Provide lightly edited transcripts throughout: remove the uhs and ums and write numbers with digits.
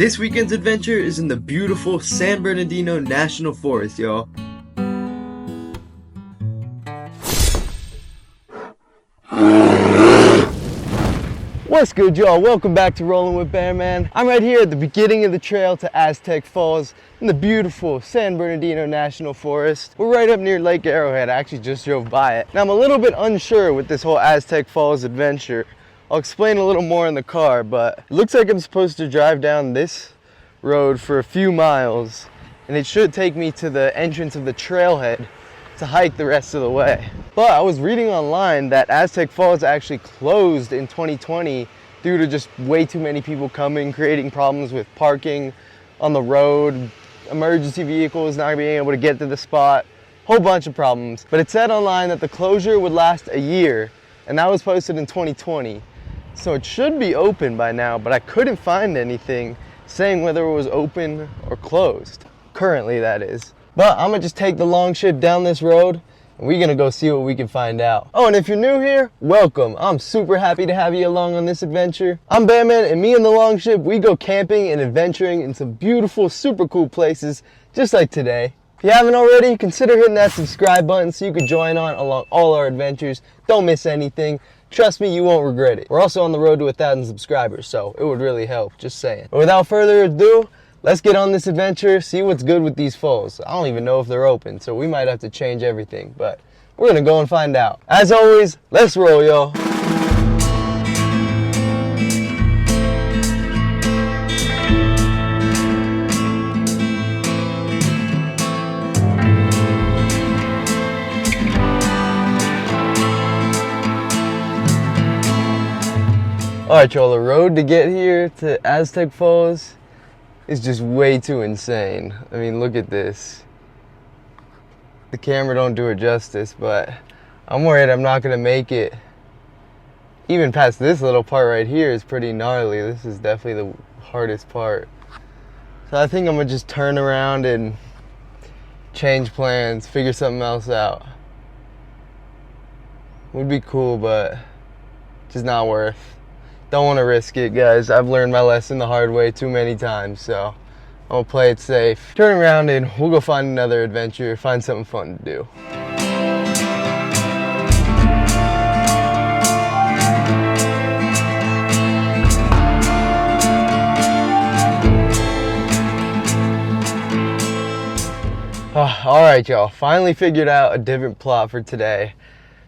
This weekend's adventure is in the beautiful San Bernardino National Forest, y'all. What's good, y'all? Welcome back to Rolling with Bear Man. I'm right here at the beginning of the trail to Aztec Falls in the beautiful San Bernardino National Forest. We're right up near Lake Arrowhead. I actually just drove by it. Now, I'm a little bit unsure with this whole Aztec Falls adventure. I'll explain a little more in the car, but it looks like I'm supposed to drive down this road for a few miles, and it should take me to the entrance of the trailhead to hike the rest of the way. But I was reading online that Aztec Falls actually closed in 2020 due to just way too many people coming, creating problems with parking on the road, emergency vehicles not being able to get to the spot, whole bunch of problems. But it said online that the closure would last a year, and that was posted in 2020. So it should be open by now, but I couldn't find anything saying whether it was open or closed. Currently, that is. But I'm gonna just take the Longship down this road, and we're gonna go see what we can find out. Oh, and if you're new here, welcome. I'm super happy to have you along on this adventure. I'm Bear Man, and me and the Longship, we go camping and adventuring in some beautiful, super cool places, just like today. If you haven't already, consider hitting that subscribe button so you can join on along all our adventures. Don't miss anything. Trust me, you won't regret it. We're also on the road to 1,000 subscribers, so it would really help, just saying. But without further ado, let's get on this adventure, see what's good with these falls. I don't even know if they're open, so we might have to change everything, but we're gonna go and find out. As always, let's roll, y'all. Alright, y'all, the road to get here to Aztec Falls is just way too insane. I mean, look at this. The camera don't do it justice, but I'm worried I'm not gonna make it. Even past this little part right here is pretty gnarly. This is definitely the hardest part. So I think I'm gonna just turn around and change plans, figure something else out. Would be cool, but just not worth. Don't want to risk it, guys. I've learned my lesson the hard way too many times, so I'm gonna play it safe. Turn around and we'll go find another adventure, find something fun to do. Alright, y'all, finally figured out a different plot for today.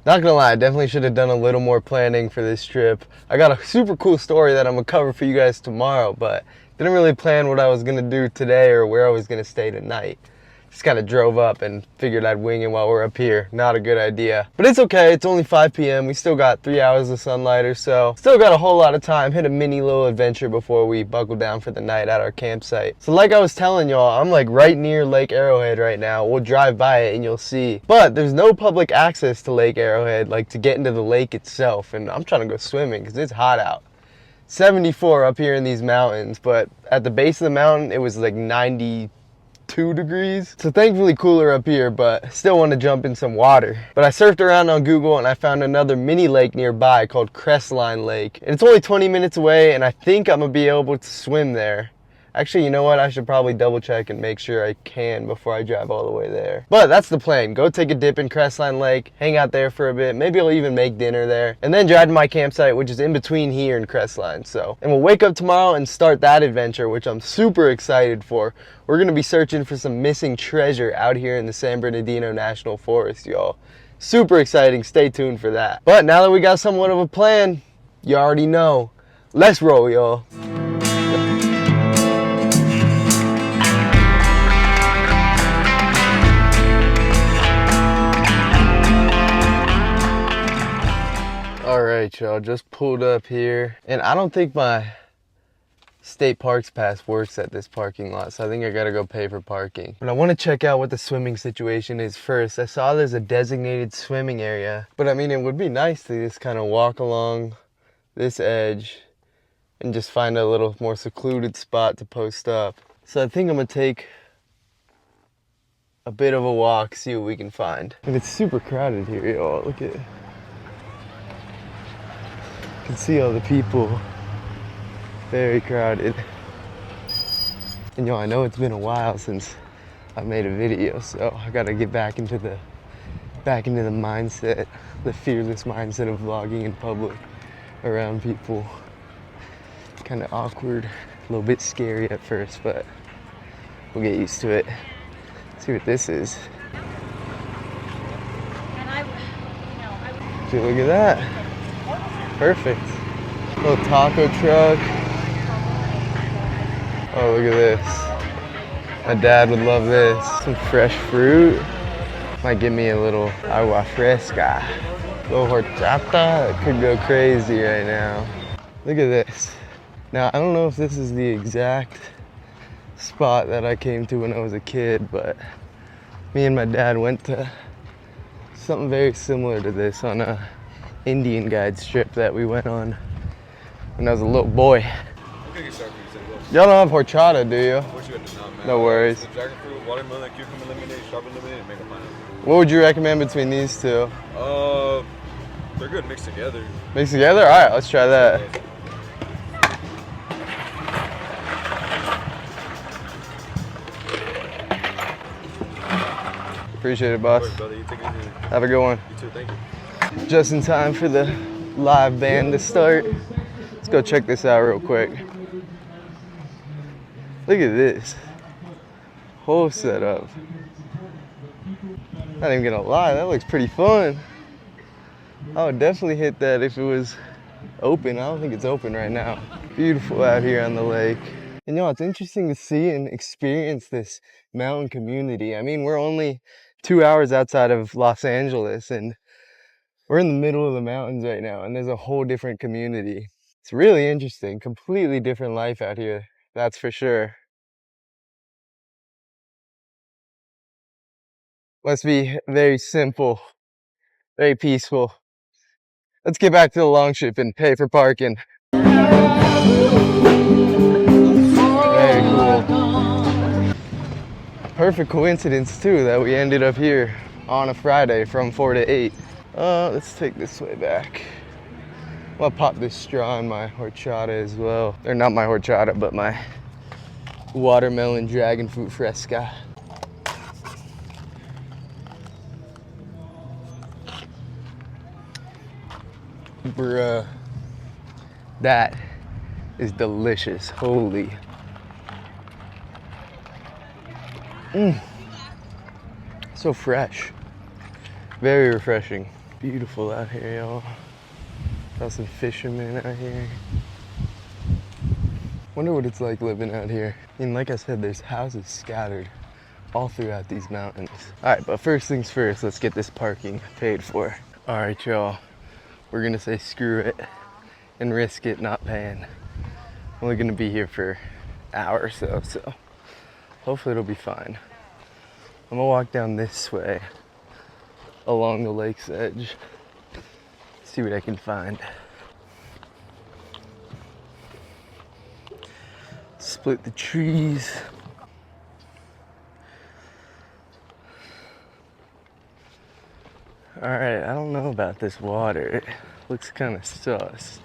Not gonna lie, I definitely should have done a little more planning for this trip. I got a super cool story that I'm gonna cover for you guys tomorrow, but didn't really plan what I was gonna do today or where I was gonna stay tonight. Just kind of drove up and figured I'd wing it while we're up here. Not a good idea. But it's okay, it's only 5 p.m. We still got 3 hours of sunlight or so. Still got a whole lot of time. Hit a mini little adventure before we buckle down for the night at our campsite. So like I was telling y'all, I'm like right near Lake Arrowhead right now. We'll drive by it and you'll see. But there's no public access to Lake Arrowhead, like to get into the lake itself. And I'm trying to go swimming because it's hot out. 74 up here in these mountains, but at the base of the mountain, it was like 92 degrees. So thankfully cooler up here, but still want to jump in some water. But I surfed around on Google and I found another mini lake nearby called Crestline Lake. And it's only 20 minutes away and I think I'm gonna be able to swim there. Actually, you know what? I should probably double check and make sure I can before I drive all the way there. But that's the plan. Go take a dip in Crestline Lake, hang out there for a bit. Maybe I'll even make dinner there. And then drive to my campsite, which is in between here and Crestline. So, and we'll wake up tomorrow and start that adventure, which I'm super excited for. We're gonna be searching for some missing treasure out here in the San Bernardino National Forest, y'all. Super exciting. Stay tuned for that. But now that we got somewhat of a plan, you already know. Let's roll, y'all. Alright, y'all, just pulled up here, and I don't think my state parks pass works at this parking lot, so I think I gotta go pay for parking. But I want to check out what the swimming situation is first. I saw there's a designated swimming area, but I mean, it would be nice to just kind of walk along this edge and just find a little more secluded spot to post up. So I think I'm gonna take a bit of a walk, see what we can find. And it's super crowded here, y'all. Look at it. You can see all the people. Very crowded. And I know it's been a while since I made a video, so I gotta get back into the mindset, the fearless mindset of vlogging in public around people. Kind of awkward, a little bit scary at first, but we'll get used to it. See what this is. See, look at that. Perfect. Little taco truck. Oh, look at this. My dad would love this. Some fresh fruit. Might give me a little agua fresca. Little horchata. It could go crazy right now. Look at this. Now, I don't know if this is the exact spot that I came to when I was a kid, but me and my dad went to something very similar to this on a Indian guide trip that we went on when I was a little boy. Y'all don't have horchata, do you? No worries. The dragon fruit, watermelon, cucumber lemonade, strawberry lemonade, and mango pineapple. What would you recommend between these two? They're good mixed together. Mixed together? All right, let's try that. Appreciate it, boss. Course, brother. You take it easy. Have a good one. You too, thank you. Just in time for the live band to start. Let's go check this out real quick. Look at this. Whole setup. Not even gonna lie, that looks pretty fun. I would definitely hit that if it was open. I don't think it's open right now. Beautiful out here on the lake. And it's interesting to see and experience this mountain community. I mean, we're only 2 hours outside of Los Angeles and we're in the middle of the mountains right now, and there's a whole different community. It's really interesting, completely different life out here, that's for sure. Must be very simple, very peaceful. Let's get back to the Longship and pay for parking. Very cool. Perfect coincidence too that we ended up here on a Friday from 4 to 8. Let's take this way back. I'll pop this straw in my horchata as well. Or not my horchata, but my watermelon dragon fruit fresca. Bruh, that is delicious. Holy. So fresh. Very refreshing. Beautiful out here, y'all. Got some fishermen out here. Wonder what it's like living out here. I mean, like I said, there's houses scattered all throughout these mountains. All right, but first things first, let's get this parking paid for. All right, y'all. We're gonna say screw it and risk it not paying. Only gonna be here for an hour or so, so hopefully it'll be fine. I'm gonna walk down this way along the lake's edge, see what I can find. Split the trees. Alright, I don't know about this water. It looks kind of sus.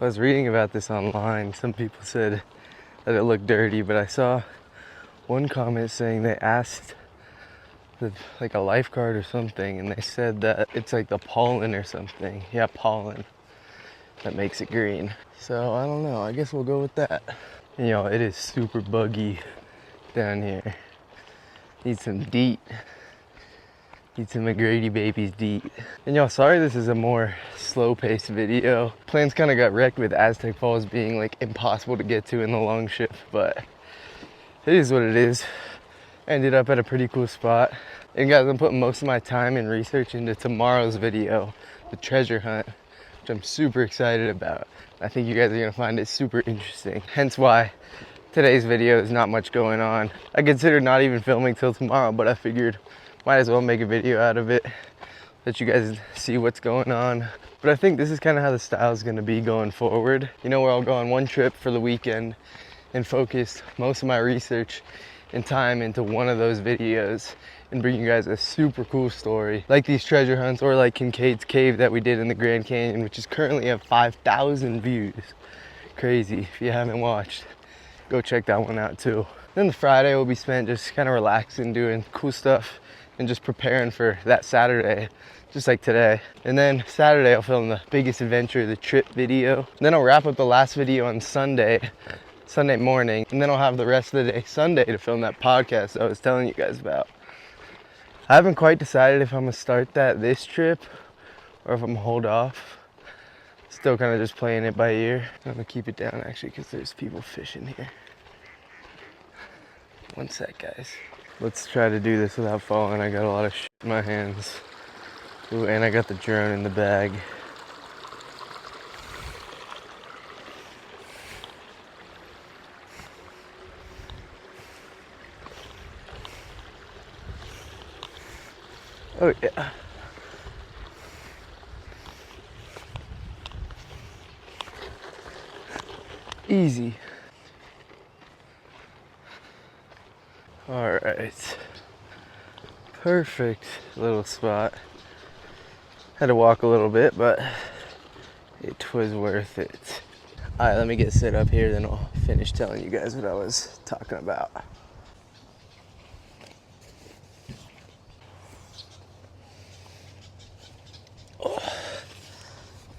I was reading about this online. Some people said that it looked dirty, but I saw one comment saying they asked like a lifeguard or something, and they said that it's like the pollen or something. Yeah, pollen that makes it green. So I don't know, I guess we'll go with that. And, it is super buggy down here. Need some DEET. Need some McGrady babies DEET. And sorry this is a more slow-paced video. Plans kind of got wrecked with Aztec Falls being like impossible to get to in the Longship, but it is what it is. Ended up at a pretty cool spot. And guys, I'm putting most of my time and research into tomorrow's video, the treasure hunt, which I'm super excited about. I think you guys are gonna find it super interesting. Hence why today's video is not much going on. I considered not even filming till tomorrow, but I figured might as well make a video out of it, let you guys see what's going on. But I think this is kind of how the style is gonna be going forward. Where I'll go on one trip for the weekend and focus most of my research and time into one of those videos and bring you guys a super cool story like these treasure hunts, or like Kincaid's Cave that we did in the Grand Canyon, which is currently at 5,000 views. Crazy. If you haven't watched, go check that one out too. Then the Friday will be spent just kind of relaxing, doing cool stuff, and just preparing for that Saturday, just like today. And then Saturday I'll film the biggest adventure of the trip video. And then I'll wrap up the last video on Sunday morning, and then I'll have the rest of the day Sunday to film that podcast I was telling you guys about. I haven't quite decided if I'm gonna start that this trip or if I'm gonna hold off. Still kind of just playing it by ear. I'm gonna keep it down actually because there's people fishing here. One sec, guys. Let's try to do this without falling. I got a lot of shit in my hands. Ooh, and I got the drone in the bag. Oh yeah. Easy. All right. Perfect little spot. Had to walk a little bit, but it was worth it. All right, let me get set up here, then I'll finish telling you guys what I was talking about.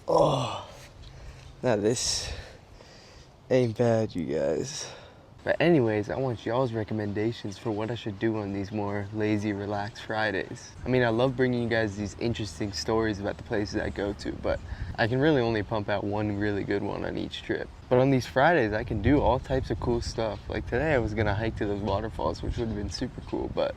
Oh, now this ain't bad, you guys. But anyways, I want y'all's recommendations for what I should do on these more lazy, relaxed Fridays. I mean, I love bringing you guys these interesting stories about the places I go to, but I can really only pump out one really good one on each trip. But on these Fridays, I can do all types of cool stuff. Like today, I was gonna hike to those waterfalls, which would have been super cool, but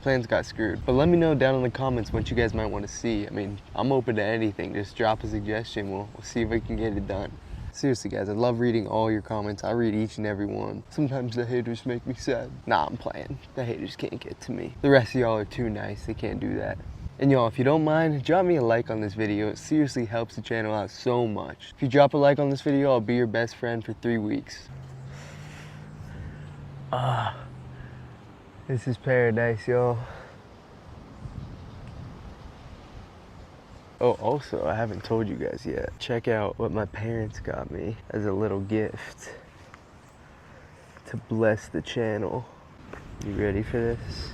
plans got screwed. But let me know down in the comments what you guys might want to see. I mean, I'm open to anything. Just drop a suggestion. We'll see if we can get it done. Seriously, guys, I love reading all your comments. I read each and every one. Sometimes the haters make me sad. Nah, I'm playing. The haters can't get to me. The rest of y'all are too nice. They can't do that. And y'all, if you don't mind, drop me a like on this video. It seriously helps the channel out so much. If you drop a like on this video, I'll be your best friend for 3 weeks. This is paradise, y'all. Oh, also, I haven't told you guys yet. Check out what my parents got me as a little gift to bless the channel. You ready for this?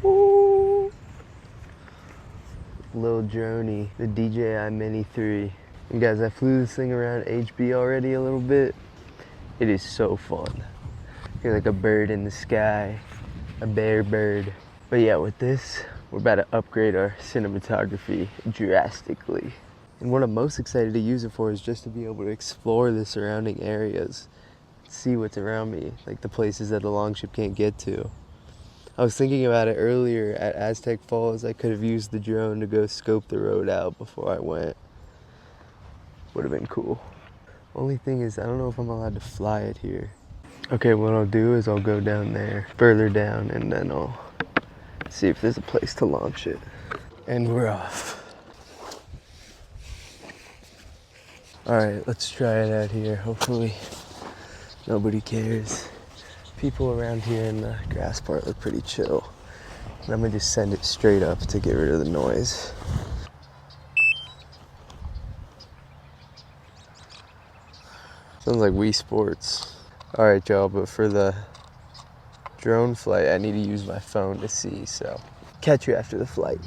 Woo! Little droney, the DJI Mini 3. And guys, I flew this thing around HB already a little bit. It is so fun. You're like a bird in the sky, a bare bird. But yeah, with this, we're about to upgrade our cinematography drastically. And what I'm most excited to use it for is just to be able to explore the surrounding areas, see what's around me, like the places that the Longship can't get to. I was thinking about it earlier at Aztec Falls. I could have used the drone to go scope the road out before I went. Would have been cool. Only thing is, I don't know if I'm allowed to fly it here. Okay, what I'll do is I'll go down there, further down, and then I'll see if there's a place to launch it. And we're off. All right, let's try it out here. Hopefully nobody cares. People around here in the grass part look pretty chill. And I'm gonna just send it straight up to get rid of the noise. Sounds like Wii Sports. All right, y'all, but for the drone flight, I need to use my phone to see, so catch you after the flight.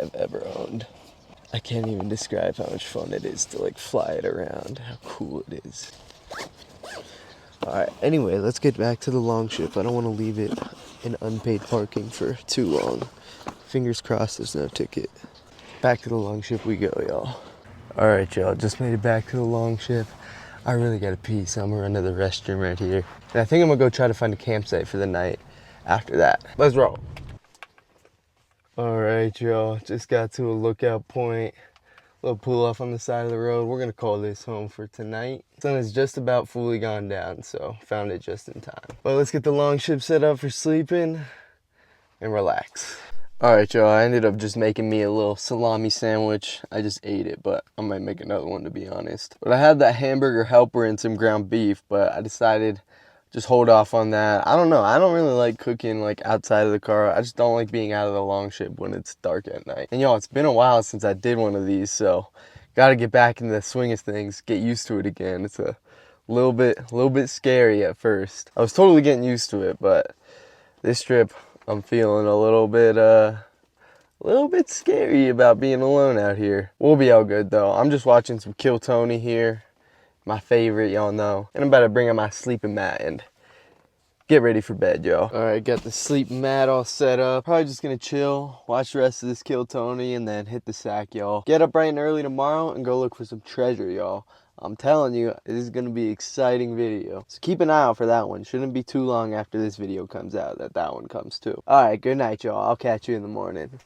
I've ever owned. I can't even describe how much fun it is to like fly it around, how cool it is. Alright, anyway, let's get back to the Longship. I don't want to leave it in unpaid parking for too long. Fingers crossed there's no ticket. Back to the Longship we go, y'all. Alright, y'all, just made it back to the Longship. I really gotta pee, so I'm gonna run to the restroom right here. And I think I'm gonna go try to find a campsite for the night after that. Let's roll. Alright, y'all, just got to a lookout point. Little pull off on the side of the road. We're gonna call this home for tonight. Sun is just about fully gone down, so found it just in time. But let's get the Longship set up for sleeping and relax. Alright, y'all, I ended up just making me a little salami sandwich. I just ate it, but I might make another one to be honest. But I had that hamburger helper and some ground beef, but I decided just hold off on that. I don't know. I don't really like cooking like outside of the car. I just don't like being out of the Longship when it's dark at night. And y'all, it's been a while since I did one of these, so gotta get back in the swing of things, get used to it again. It's a little bit scary at first. I was totally getting used to it, but this trip I'm feeling a little bit scary about being alone out here. We'll be all good though. I'm just watching some Kill Tony here. My favorite, y'all know. And I'm about to bring out my sleeping mat and get ready for bed, y'all. All right, got the sleeping mat all set up. Probably just gonna chill, watch the rest of this Kill Tony, and then hit the sack, y'all. Get up bright and early tomorrow and go look for some treasure, y'all. I'm telling you, this is gonna be an exciting video. So keep an eye out for that one. Shouldn't be too long after this video comes out that one comes too. All right, good night, y'all. I'll catch you in the morning.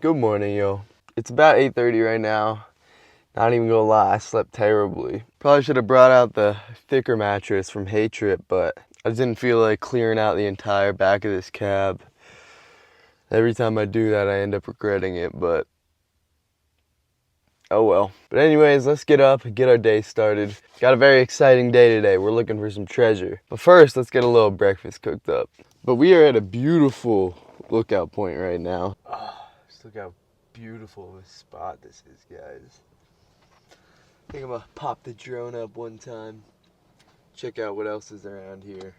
Good morning, yo. It's about 8:30 right now. Not even gonna lie, I slept terribly. Probably should have brought out the thicker mattress from Hay Trip, but I just didn't feel like clearing out the entire back of this cab. Every time I do that, I end up regretting it, but oh well. But anyways, let's get up and get our day started. Got a very exciting day today. We're looking for some treasure. But first, let's get a little breakfast cooked up. But we are at a beautiful lookout point right now. Just look how beautiful of a spot this is, guys. I think I'm gonna pop the drone up one time. Check out what else is around here.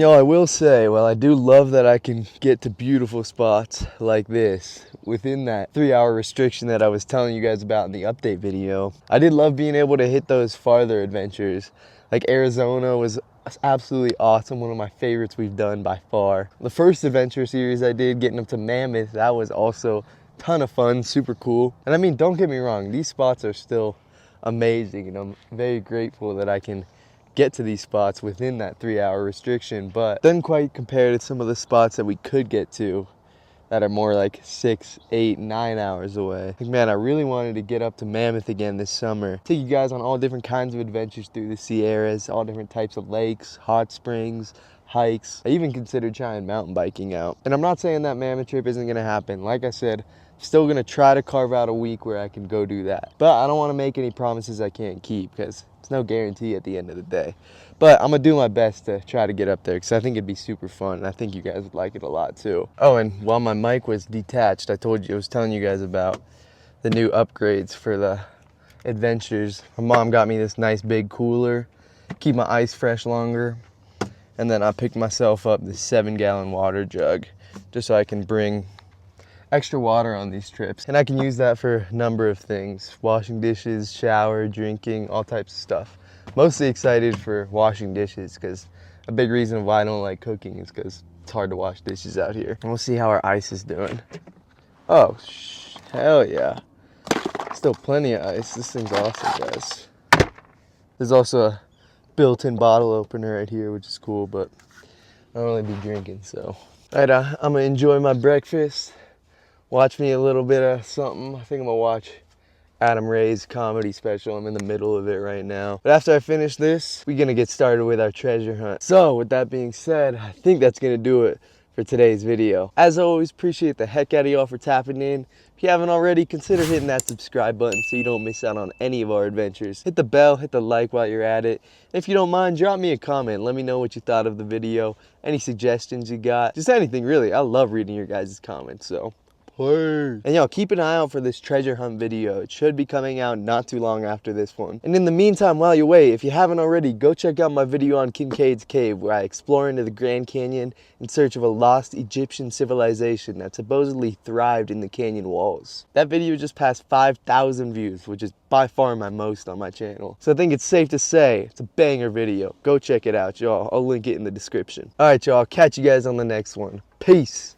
I will say, while I do love that I can get to beautiful spots like this within that 3-hour restriction that I was telling you guys about in the update video, I did love being able to hit those farther adventures. Like Arizona was absolutely awesome, one of my favorites we've done by far. The first adventure series I did, getting up to Mammoth, that was also a ton of fun, super cool. And I mean, don't get me wrong, these spots are still amazing, and I'm very grateful that I can get to these spots within that 3-hour restriction, but doesn't quite compare to some of the spots that we could get to that are more like 6, 8, 9 hours away. Like, man, I really wanted to get up to Mammoth again this summer. Take you guys on all different kinds of adventures through the Sierras, all different types of lakes, hot springs, hikes. I even considered trying mountain biking out. And I'm not saying that Mammoth trip isn't gonna happen. Like I said, still gonna try to carve out a week where I can go do that. But I don't wanna make any promises I can't keep, because it's no guarantee at the end of the day. But I'm gonna do my best to try to get up there, because I think it'd be super fun, and I think you guys would like it a lot too. Oh, and while my mic was detached, I was telling you guys about the new upgrades for the adventures. My mom got me this nice big cooler, keep my ice fresh longer. And then I picked myself up this 7-gallon water jug, just so I can bring extra water on these trips. And I can use that for a number of things: washing dishes, shower, drinking, all types of stuff. Mostly excited for washing dishes, because a big reason why I don't like cooking is because it's hard to wash dishes out here. And we'll see how our ice is doing. Oh, hell yeah. Still plenty of ice. This thing's awesome, guys. There's also a built-in bottle opener right here, which is cool, but I don't really be drinking, so. All right, I'm gonna enjoy my breakfast. Watch me a little bit of something. I think I'm gonna watch Adam Ray's comedy special. I'm in the middle of it right now. But after I finish this, we're gonna get started with our treasure hunt. So with that being said, I think that's gonna do it for today's video. As always, appreciate the heck out of y'all for tapping in. If you haven't already, consider hitting that subscribe button so you don't miss out on any of our adventures. Hit the bell, hit the like while you're at it. If you don't mind, drop me a comment. Let me know what you thought of the video, any suggestions you got, just anything really. I love reading your guys' comments, so please. And y'all, keep an eye out for this treasure hunt video. It should be coming out not too long after this one. And in the meantime, while you wait, if you haven't already, go check out my video on Kincaid's Cave, where I explore into the Grand Canyon in search of a lost Egyptian civilization that supposedly thrived in the canyon walls. That video just passed 5,000 views, which is by far my most on my channel. So I think it's safe to say it's a banger video. Go check it out, y'all. I'll link it in the description. All right, y'all. Catch you guys on the next one. Peace.